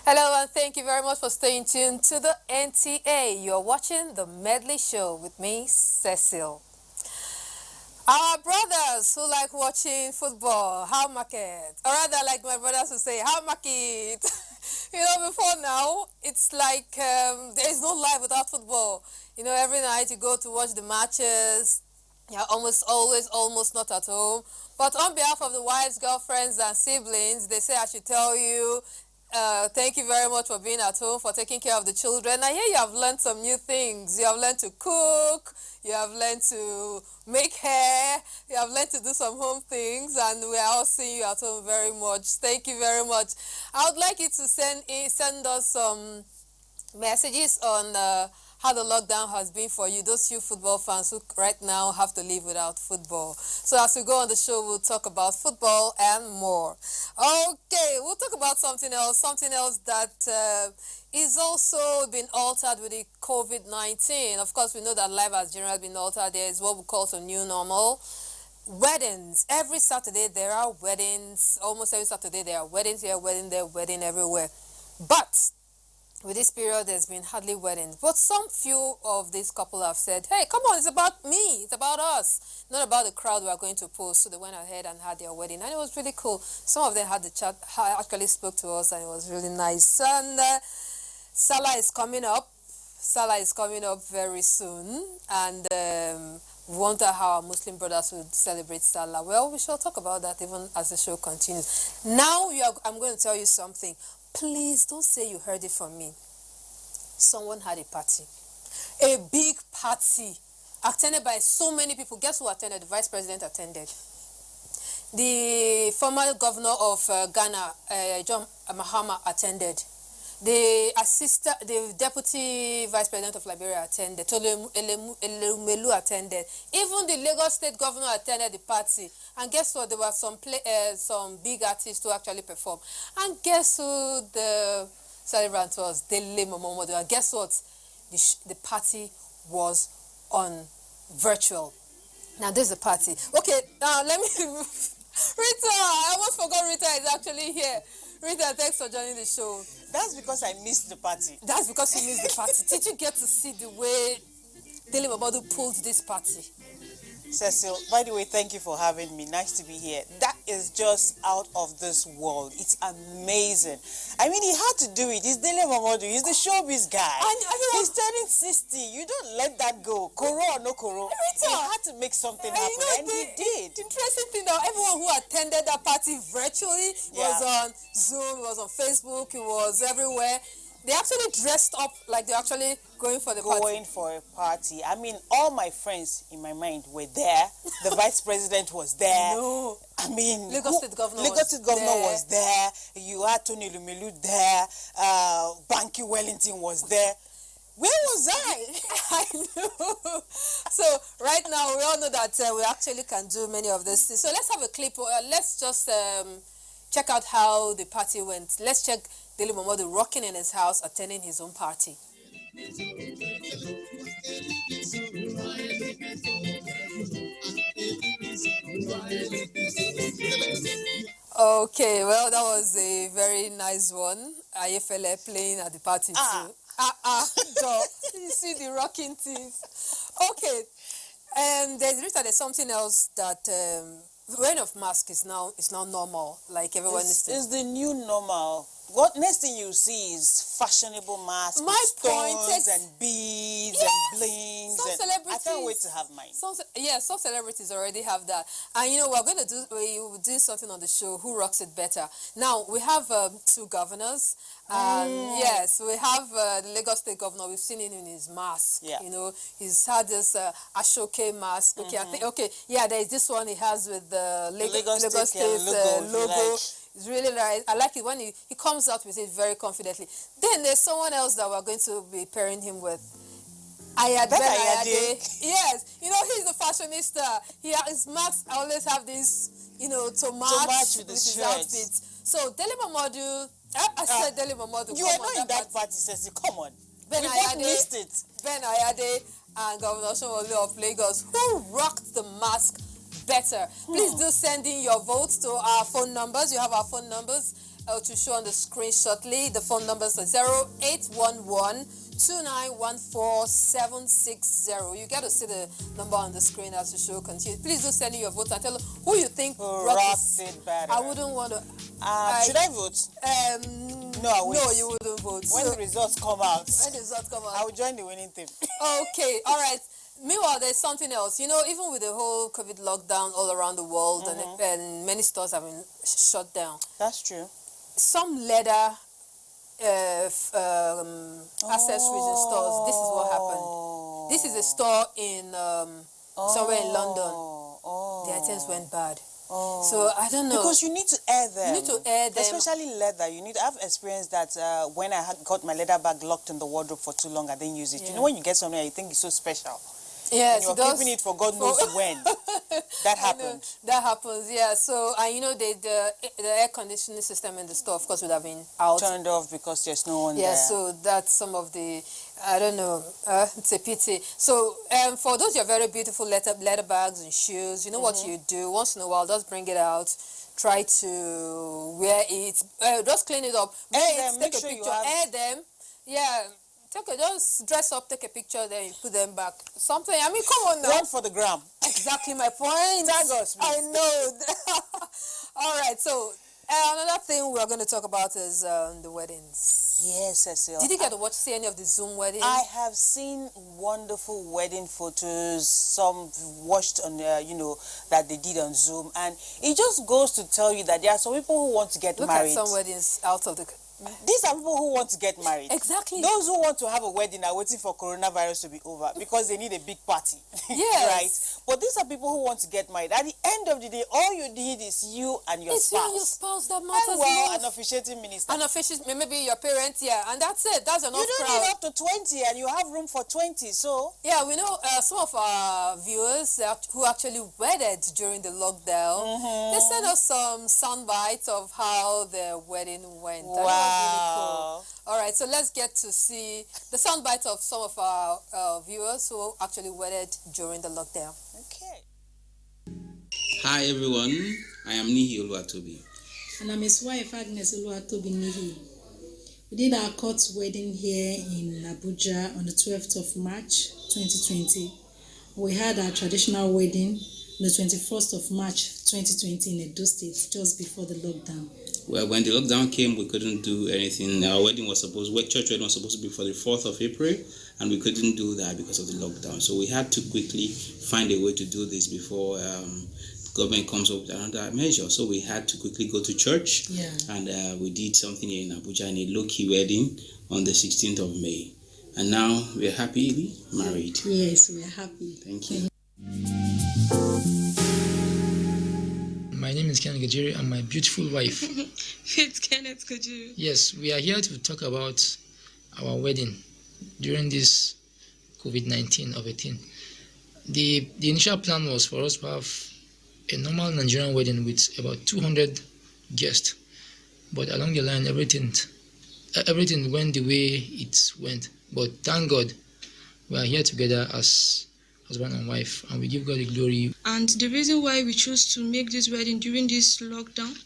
Hello, and thank you very much for staying tuned to the NTA. You're watching the Medley Show with me, Cecil. Our brothers who like watching football, how market? Or rather, like my brothers who say, how market? Before now, it's like there is no life without football. Every night you go to watch the matches. You're almost always almost not at home. But on behalf of the wives, girlfriends, and siblings, they say I should tell you, thank you very much for being at home, for taking care of the children. I hear you have learned some new things. You have learned to cook, you have learned to make hair, you have learned to do some home things, and we are all seeing you at home very much. Thank you very much. I would like you to send us some messages on how the lockdown has been for you, those few football fans who right now have to live without football. So as we go on the show, we'll talk about football and more. Okay, we'll talk about something else that is also been altered with the COVID-19. Of course, we know that life has generally been altered. There is what we call some new normal. Weddings. Every Saturday there are weddings. Almost every Saturday there are weddings here, wedding there, wedding everywhere. But with this period, there's been hardly weddings. But some few of these couple have said, hey, come on, it's about me. It's about us. Not about the crowd we are going to post. So they went ahead and had their wedding. And it was really cool. Some of them had the chat, actually spoke to us, and it was really nice. And Salah is coming up. Salah is coming up very soon. And we wonder how our Muslim brothers would celebrate Salah. Well, we shall talk about that even as the show continues. Now, I'm going to tell you something. Please don't say you heard it from me. Someone had a party. A big party attended by so many people. Guess who attended? The vice president attended. The former governor of Ghana, John Mahama, attended. The deputy vice president of Liberia attended. Tolu Elumelu attended. Even the Lagos state governor attended the party. And guess what? There were some big artists who actually performed. And guess who the celebrant was? Dele Momomodu. And guess what? The party was on virtual. Now this is the party. Okay, now let me... Rita, I almost forgot Rita is actually here. Rita, thanks for joining the show. That's because I missed the party. That's because you missed the party. Did you get to see the way Dele Momodu pulled this party? Cecil, by the way, thank you for having me. Nice to be here. That is just out of this world. It's amazing. I mean, he had to do it. He's Dele Momodu. He's the showbiz guy. He's turning 60. You don't let that go. Koro or no Koro. He had to make something happen, and he did. The interesting thing now, everyone who attended that party virtually was on Zoom, was on Facebook, it was everywhere. They actually dressed up like they're actually going for the party. Going for a party. I mean, all my friends in my mind were there. The vice president was there. No. I mean, Lagos State Governor was there. You had Tony Lumelu there. Banky Wellington was there. Where was I? I know. So right now, we all know that we actually can do many of these things. So let's have a clip. Let's just check out how the party went. Let's check Dele Momodu rocking in his house, attending his own party. Okay, well, that was a very nice one. Ayefele playing at the party too. You see the rocking teeth. Okay, and there's something else that wearing of mask is now normal. Like everyone is the new normal. What next thing you see is fashionable masks with stones and beads and blings. Some celebrities. I can't wait to have mine. Some celebrities already have that. And we will do something on the show, Who Rocks It Better. Now, we have two governors. And yes, we have the Lagos State governor. We've seen him in his mask. Yeah. He's had this Ashoke mask. Okay, I think, there is this one he has with the Lagos State logo. It's really nice. I like it when he comes out with it very confidently. Then there's someone else that we're going to be pairing him with. Ben Ayade. Yes. He's the fashionista. His masks always have this, to match with his outfits. So Dele Momodu, I said Dele Momodu. You are not in that party, Ceci. Come on. Ben Ayade missed it. Ben Ayade and Governor Shomole of Lagos, who rocked the mask better. Please do send in your votes to our phone numbers. You have our phone numbers. to show on the screen shortly. The phone numbers are 0811 2914 You get to see the number on the screen as the show continues. Please do send in your votes and tell who you think brought it better. I wouldn't want to. Should I vote? No, I wait. No, you wouldn't vote. When the results come out, I will join the winning team. Okay, all right. Meanwhile, there's something else. You know, even with the whole COVID lockdown all around the world, and many stores have been shut down. That's true. Some leather accessories in stores. This is what happened. This is a store in somewhere in London. The items went bad. So I don't know. Because you need to air them. You need to air them. Especially leather. I've experienced that when I had got my leather bag locked in the wardrobe for too long, I didn't use it. Yeah. You know when you get somewhere you think it's so special. Yes, and you're keeping it for God knows when. That happened. That happens, yeah. So, and you know, the air conditioning system in the store, of course, would have been out. Turned off because there's no one there. Yeah, so that's some of the, I don't know, it's a pity. So, for those your very beautiful leather bags and shoes, you know what you do? Once in a while, just bring it out. Try to wear it. Just clean it up. Take a picture. Air them. Yeah. Just dress up, take a picture, then you put them back. Something, I mean, come on now. One for the gram. Exactly my point. Tag us, please. I know. All right, so another thing we're going to talk about is the weddings. Yes, Cecile. Did you get to see any of the Zoom weddings? I have seen wonderful wedding photos, some watched on, that they did on Zoom. And it just goes to tell you that there are some people who want to get married. Look at some weddings out of the... These are people who want to get married. Exactly. Those who want to have a wedding are waiting for coronavirus to be over because they need a big party. Yes. Right? But these are people who want to get married. At the end of the day, all you need is you and your spouse. It's you and your spouse that matters and most. An officiating minister. An officiating, maybe your parents, yeah. And that's it. That's enough You don't need up to 20 and you have room for 20, so... Yeah, we know some of our viewers who actually wedded during the lockdown, they sent us some sound bites of how their wedding went. Wow. That was really cool. All right, so let's get to see the sound bites of some of our viewers who actually wedded during the lockdown. Okay. Hi everyone, I am Nihi Oluwatobi. And I'm his wife, Agnes Oluwatobi Nihi. We did our court wedding here in Abuja on the 12th of March 2020. We had our traditional wedding on the 21st of March 2020 in Edo State, just before the lockdown. Well, when the lockdown came, we couldn't do anything. Our church wedding was supposed to be for the 4th of April, and we couldn't do that because of the lockdown. So we had to quickly find a way to do this before government comes up with another measure. So we had to quickly go to church, and we did something in Abuja in a low-key wedding on the 16th of May. And now we're happily married. Yes, we're happy. Thank you. My name is Kenneth Gajiri and my beautiful wife. It's Kenneth Gajiri. Yes, we are here to talk about our wedding during this COVID-19 of 18. The initial plan was for us to have a normal Nigerian wedding with about 200 guests, but along the line everything went the way it went. But thank God we are here together as husband and wife, and we give God the glory. And the reason why we chose to make this wedding during this lockdown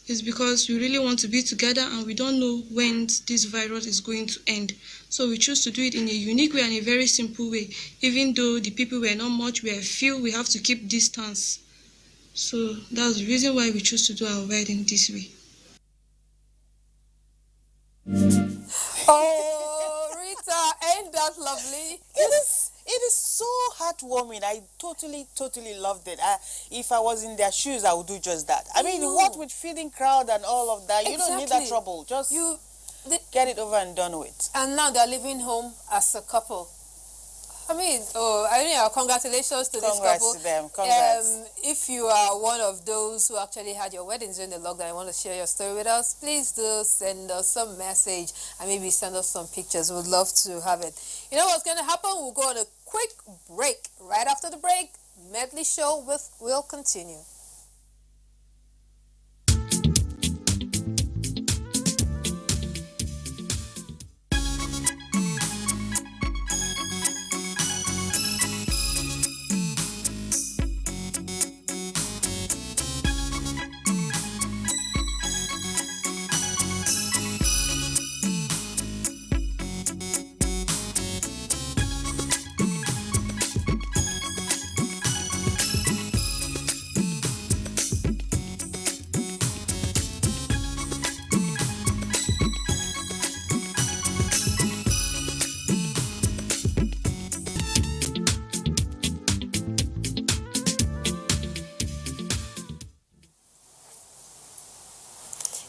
is because we really want to be together and we don't know when this virus is going to end. So we chose to do it in a unique way and a very simple way. Even though the people were not much, we are few, we have to keep distance. So that's the reason why we chose to do our wedding this way. Oh, Rita, ain't that lovely? It is so heartwarming. I totally loved it. If I was in their shoes, I would do just that. I mean, what with feeding crowd and all of that, you don't need that trouble. Just get it over and done with. And now they're living home as a couple. I mean, congratulations to this couple. Congrats to them. Congrats. If you are one of those who actually had your weddings during the lockdown and want to share your story with us, please do send us some message and maybe send us some pictures. We'd love to have it. You know what's going to happen? We'll go on a quick break. Right after the break, Medley Show will continue.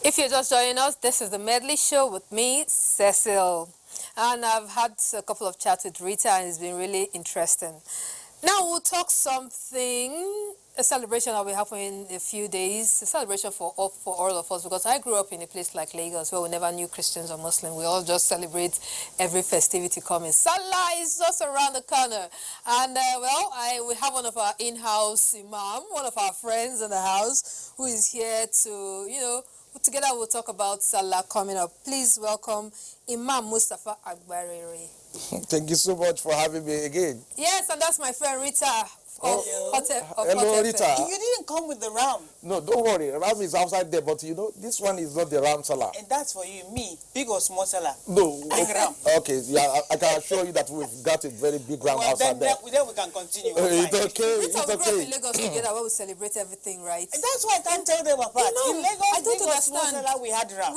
If you're just joining us, this is the Medley Show with me, Cecil. And I've had a couple of chats with Rita and it's been really interesting. Now we'll talk something, a celebration that will happen in a few days, a celebration for all of us, because I grew up in a place like Lagos where we never knew Christians or Muslims. We all just celebrate every festivity coming. Salah is just around the corner. And we have one of our in-house imam, one of our friends in the house who is here to, together we'll talk about Salah coming up. Please welcome Imam Mustafa Agbarere. Thank you so much for having me again. Yes, and that's my friend Rita. Hello, Rita. You didn't come with the ram. No, don't worry. Ram is outside there, but this one is not the ram Salah. And that's for you, me, big or small Salah. No. Big ram. Okay, yeah, I can assure you that we've got a very big ram outside there. Then we can continue. It's okay, Rita, it's we grew up okay. in Lagos together where we celebrate everything, right? And that's why I can't tell them apart. No, In Lagos, I don't big or small understand. Salah, we had ram.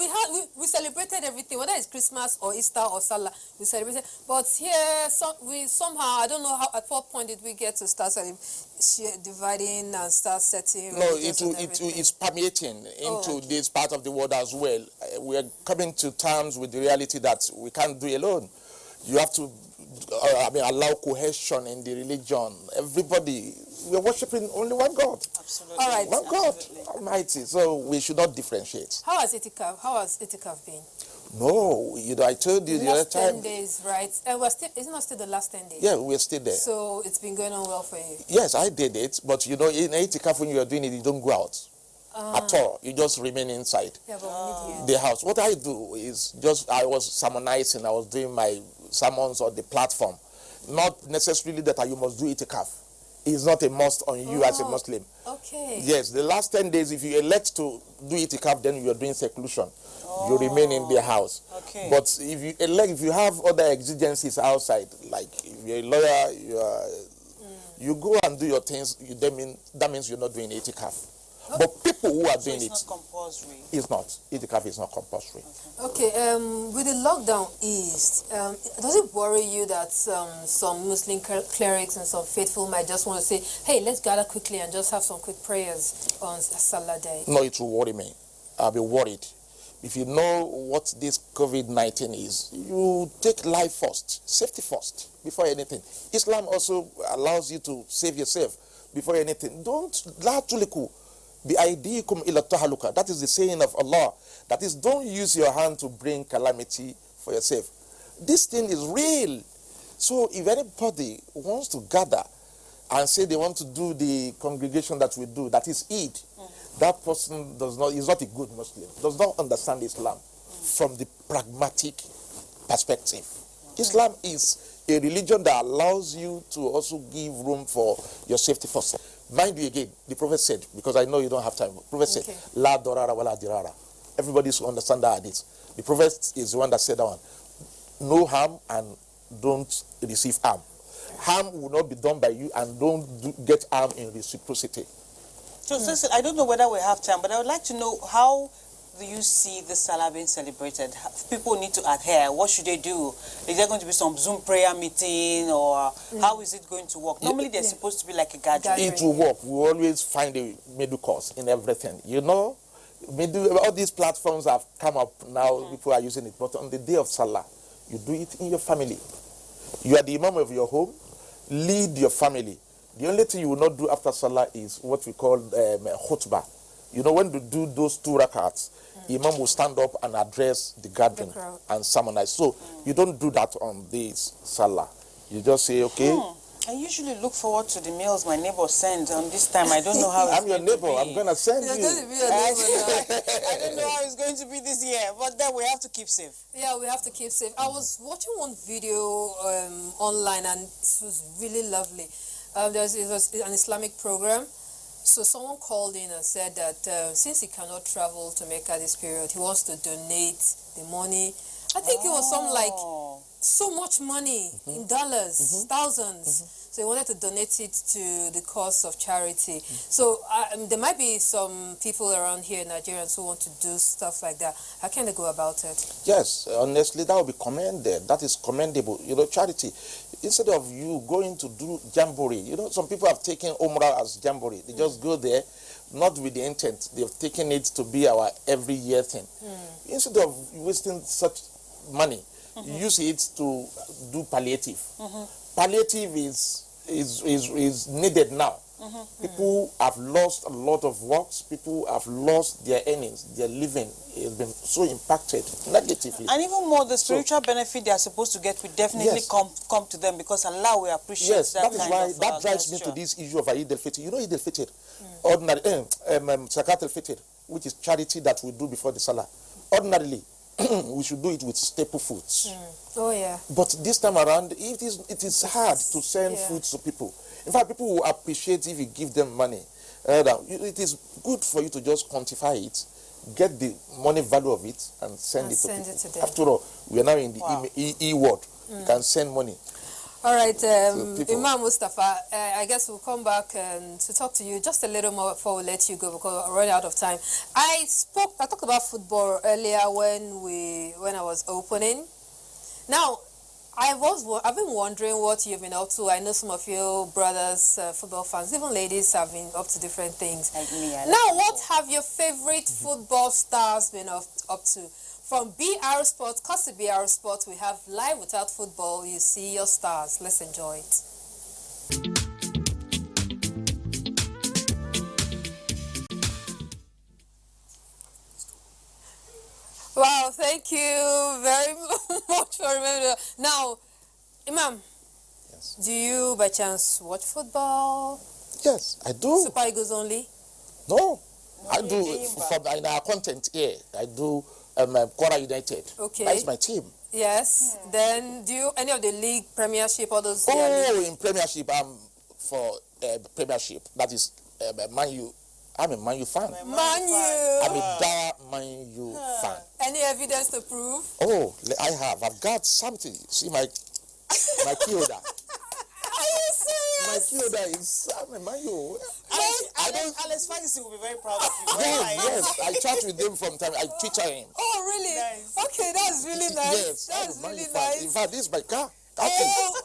We celebrated everything, whether it's Christmas or Easter or Salah, we celebrated. But here, we somehow, I don't know at what point did we get to start dividing and start setting. No, it's permeating into this part of the world as well. We are coming to terms with the reality that we can't do alone. You have to allow cohesion in the religion. Everybody, we are worshiping only one God. Absolutely. All right. One God Almighty. So we should not differentiate. How has itikaf been? No, I told you the other Last time. 10 days, right? And isn't it still the last 10 days? Yeah, we're still there. So it's been going on well for you? Yes, I did it, but in itikaf when you are doing it, you don't go out at all. You just remain inside Yeah, but we need you. the house. What I do is I was sermonizing, I was doing my sermons on the platform. Not necessarily that you must do itikaf. It's not a must on you as a Muslim. Okay. Yes, the last 10 days, if you elect to do itikaf, then you are doing seclusion. You remain in the house. Okay. But if you have other exigencies outside, like if you're a lawyer, you go and do your things, that means you're not doing itikaf. Okay. But people who are doing it's not compulsory. it's not. Itikaf is not compulsory. Okay, with the lockdown eased, does it worry you that some Muslim clerics and some faithful might just want to say, hey, let's gather quickly and just have some quick prayers on Salah Day? No, it will worry me. I'll be worried. If you know what this COVID-19 is, you take life first, safety first, before anything. Islam also allows you to save yourself before anything. La tuliku bi aidikum ila tahaluka. That is the saying of Allah. That is, don't use your hand to bring calamity for yourself. This thing is real. So if anybody wants to gather and say they want to do the congregation that we do, that is Eid, that person is not a good Muslim, does not understand Islam from the pragmatic perspective. Islam is a religion that allows you to also give room for your safety first. Mind you again, the Prophet said, because I know you don't have time, the Prophet said, La dorara wa la dirara. Everybody should understand that hadith. The Prophet is the one that said that one. No harm and don't receive harm. Harm will not be done by you, and don't get harm in reciprocity. So, Cecil, I don't know whether we have time, but I would like to know, how do you see the Salah being celebrated? People need to adhere. What should they do? Is there going to be some Zoom prayer meeting, or how is it going to work? Normally, there's supposed to be like a gathering. It will work. We always find a middle course in everything. All these platforms have come up now. People are using it. But on the day of Salah, you do it in your family. You are the imam of your home. Lead your family. The only thing you will not do after Salah is what we call khutbah. When you do those 2 rakats, Imam will stand up and address the gathering and sermonize. So you don't do that on this Salah. You just say, okay. I usually look forward to the meals my neighbor sends on this time. I don't know how it's I'm your neighbor. I'm going to send you. Going to be your neighbor now. I don't know how it's going to be this year, but then we have to keep safe. Yeah, we have to keep safe. I was watching one video online, and it was really lovely. It was an Islamic program. So someone called in and said that since he cannot travel to Mecca this period, he wants to donate the money. I think it was so much money in dollars, thousands. So he wanted to donate it to the cause of charity. So there might be some people around here, Nigerians, who want to do stuff like that. How can they go about it? Yes, honestly, that would be commended. That is commendable. Charity. Instead of you going to do jamboree, some people have taken Umrah as jamboree. They just go there, not with the intent. They've taken it to be our every year thing. Instead of wasting such money, use it to do palliative. Palliative is needed now. People have lost a lot of works. People have lost their earnings. Their living has been so impacted negatively. And even more, the spiritual benefit they are supposed to get will definitely come to them, because Allah will appreciate that. That is why that drives me to this issue of Eid al-Fitr. You know Eid al-Fitr, ordinary Zakat al-Fitr, which is charity that we do before the Salah. Ordinarily, we should do it with staple foods. Oh yeah. But this time around, it is hard to send food to people. In fact, people will appreciate if you give them money. It is good for you to just quantify it, get the money value of it, and send it to people. After all, we are now in the e-world. You can send money. All right, Imam Mustafa, I guess we'll come back to talk to you just a little more before we let you go, because we're running out of time. I talked about football earlier when I was opening. Now, I've been wondering what you've been up to. I know some of you brothers, football fans, even ladies, have been up to different things. Like me, now, what have your favorite football stars been up to? From BR Sports, because of BR Sports, we have Live Without Football. You see your stars. Let's enjoy it. Wow, thank you very much for remembering. Now, Imam, do you by chance watch football? Yes, I do. Super Eagles only? No, I do. In our content here, I do Quora United. Okay. That's my team. Yes. Then, do you any of the league, Premiership, all those? In Premiership, I'm for Premiership. That is Man U. I'm a Man U fan. Man U. I'm a dire Man U fan. Any evidence to prove? Oh, I have. I've got something. See my key holder. Are you serious? My key holder is I'm a Man U. Alex Ferguson will be very proud of you. Yes. I chat with him from time. I Twitter him. Oh, really? Nice. Okay, that's really nice. Yes, that's I'm a Man really U fan. nice. In fact, this is my car. Oh,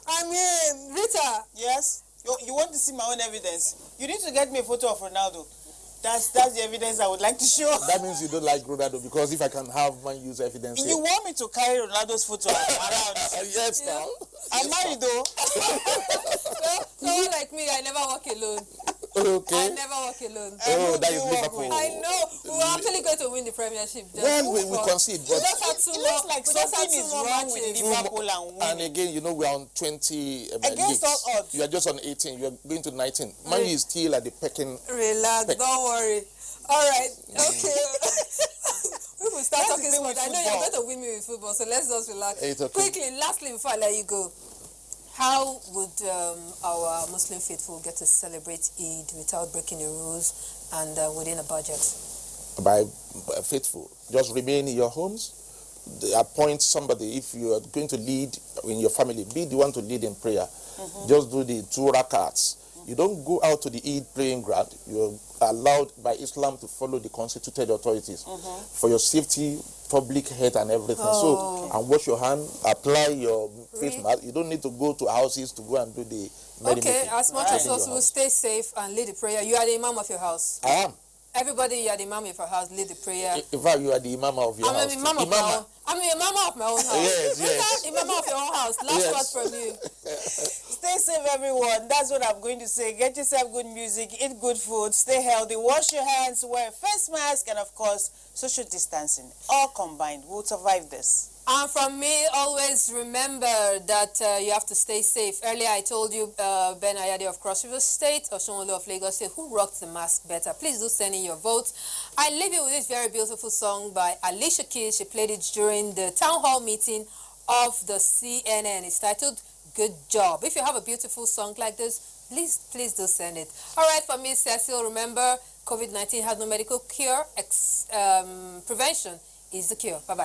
I mean, Rita. Yes? You want to see my own evidence? You need to get me a photo of Ronaldo. That's the evidence I would like to show. That means you don't like Ronaldo, because if I can have Man U's evidence You want me to carry Ronaldo's photo around? yes, now. I'm married though. Someone like me, I never walk alone. Okay. I never walk alone. That is Liverpool. I know. We're actually going to win the Premiership. Well, we concede, but We just had two It more. looks like we just had something two is more wrong with matches. Liverpool and winning. and again, we're on 20 Against leagues. all odds. You are just on 18. You are going to 19. Man U is still at the pecking. Relax, don't worry. All right, okay. We will start That's the talking thing sports. with I know you're football. going to win me with football, so let's just relax. It's okay. Quickly, lastly, before I let you go, how would our Muslim faithful get to celebrate Eid without breaking the rules and within a budget? By faithful, just remain in your homes. Appoint somebody. If you are going to lead in your family, be the one to lead in prayer. Just do the 2 rakats. You don't go out to the Eid praying ground. You're allowed by Islam to follow the constituted authorities for your safety, public health, and everything. So, and wash your hand, apply your face mask. You don't need to go to houses to go and do the medical. Okay, as much as possible, stay safe and lead the prayer. You are the imam of your house. I am. Everybody, you are the imam of your house, lead the prayer. In fact, you are the imam of your house. I'm an imam of my own. I'm the imam of my own house. Yes. Imam of your own house. Last word from you. Stay safe, everyone. That's what I'm going to say. Get yourself good music, eat good food, stay healthy, wash your hands, wear a face mask, and of course, social distancing. All combined, we'll survive this. And from me, always remember that you have to stay safe. Earlier, I told you Ben Ayade of Cross River State, Oshunwole of Lagos State, who rocked the mask better. Please do send in your votes. I leave you with this very beautiful song by Alicia Keys. She played it during the town hall meeting of the CNN. It's titled Good Job. If you have a beautiful song like this, please do send it. All right, for me, Cecil, remember, COVID-19 has no medical cure. Prevention is the cure. Bye-bye.